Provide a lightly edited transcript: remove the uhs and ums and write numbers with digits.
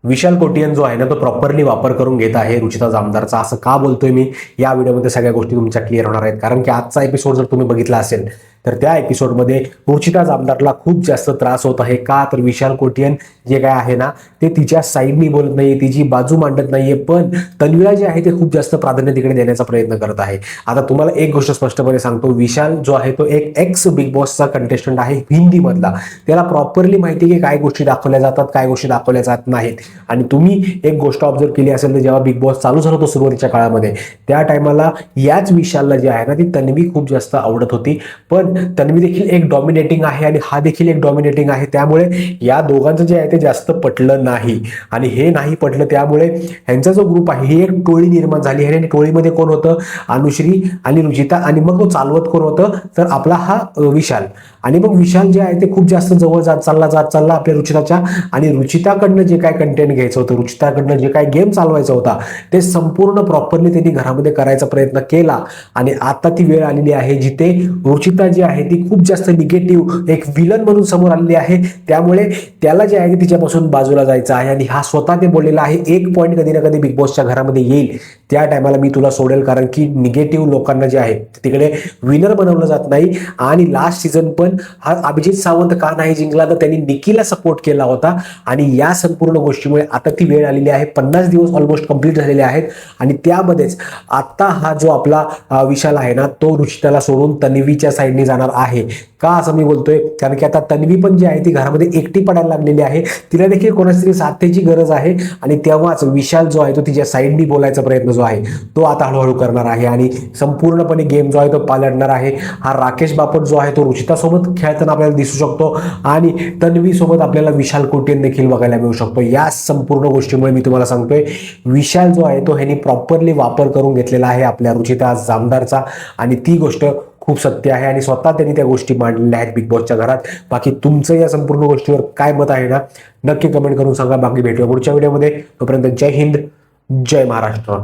विशाल कोटियन जो आहे ना तो प्रॉपरली वापर करून घेत आहे रुचिता जामदारचा. असं का बोलतोय मी, या व्हिडिओमध्ये सगळ्या गोष्टी तुमच्या क्लिअर होणार आहेत. कारण की आजचा एपिसोड जर तुम्ही बघितला असेल तर त्या एपिसोडमध्ये रुचिता जामदारला खूप जास्त त्रास होत आहे. का तर विशाल कोटियन जे काय आहे ना ते तिच्या साईडनी बोलत नाहीये, तिची बाजू मांडत नाहीये, पण तन्वीला जे आहे ते खूप जास्त प्राधान्य तिकडे देण्याचा प्रयत्न करत आहे. आता तुम्हाला एक गोष्ट स्पष्टपणे सांगतो, विशाल जो आहे तो एक एक्स बिग बॉसचा कंटेस्टंट आहे हिंदी मधला. त्याला प्रॉपरली माहिती आहे की काय गोष्टी दाखवल्या जातात, काय गोष्टी दाखवल्या जात नाहीत. आणि तुम्ही एक गोष्ट ऑब्झर्व केली असेल तर जेव्हा बिग बॉस चालू झाला होतो सुरुवातीच्या काळामध्ये, त्या टायमाला याच विशालला जे आहे ना ती तन्वी खूप जास्त आवडत होती. पण तन्वी देखील एक डॉमिनेटिंग आहे आणि हा देखील एक डॉमिनेटिंग आहे. त्यामुळे या दोघांचं जे आहे ते जास्त पटलं नाही. आणि हे नाही पटलं त्यामुळे ह्यांचा जो ग्रुप आहे ही एक टोळी निर्माण झाली आहे. आणि टोळीमध्ये कोण होतं, अनुश्री आणि रुचिता, आणि मग तो चालवत कोण होतं तर आपला हा विशाल. आणि मग विशाल जे आहे ते खूप जास्त जवळ जात चालला आपल्या रुचिताच्या. आणि रुचिताकडनं जे काय कंटेंट घ्यायचं होतं, रुचिताकडनं जे काय गेम चालवायचा होता ते संपूर्ण प्रॉपरली त्यांनी घरामध्ये करायचा प्रयत्न केला. आणि आता ती वेळ आलेली आहे जिथे रुचिता जी आहे ती खूप जास्त निगेटिव्ह एक विलन म्हणून समोर आलेली आहे. त्यामुळे त्याला जे आहे तिच्यापासून बाजूला जायचं आहे. आणि हा स्वतः ते बोललेला आहे, एक पॉईंट कधी ना कधी बिग बॉसच्या घरामध्ये येईल, त्या टायमाला मी तुला सोडेल. कारण की निगेटिव्ह लोकांना जे आहे तिकडे विनर बनवलं जात नाही. आणि लास्ट सीझन पण हा अभिजित सावंत का नाही जिंकला तर त्यांनी निकीला सपोर्ट केला होता. आणि या संपूर्ण गोष्टीमुळे आता ती वेळ आलेली आहे. 50 दिवस ऑलमोस्ट कंप्लीट झालेले आहेत. आणि त्यामध्येच आता हा जो आपला विशाल आहे ना तो रुचिताला सोडून तन्वीच्या साईडने जाणार आहे. का असं मी बोलतोय, कारण की आता तन्वी पण जी आहे ती घरामध्ये एकटी पडायला लागलेली आहे. तिला देखील कोणाची तरी साथीची गरज आहे. आणि तेव्हाच विशाल जो आहे तो तिच्या साईडनी बोलायचा प्रयत्न जो आहे तो आता हळूहळू करणार आहे. आणि संपूर्णपणे गेम जो आहे तो पालटणार आहे. हा राकेश बापट जो आहे तो रुचिता सोबत खेळताना आपल्याला दिसू शकतो. आणि तन्वी सोबत आपल्याला विशाल कोटियन देखील बघायला मिळू शकतो. या संपूर्ण गोष्टीमुळे मी तुम्हाला सांगतोय, विशाल जो आहे तो ह्यांनी प्रॉपरली वापर करून घेतलेला आहे आपल्या रुचिता जामदारचा. आणि ती गोष्ट खूप सत्य आहे. आणि स्वतः त्यांनी त्या गोष्टी मांडलेल्या आहेत बिग बॉसच्या घरात. बाकी तुमचं या संपूर्ण गोष्टीवर काय मत आहे ना नक्की कमेंट करून सांगा. बाकी भेटूया पुढच्या व्हिडिओमध्ये. तोपर्यंत जय हिंद, जय महाराष्ट्र.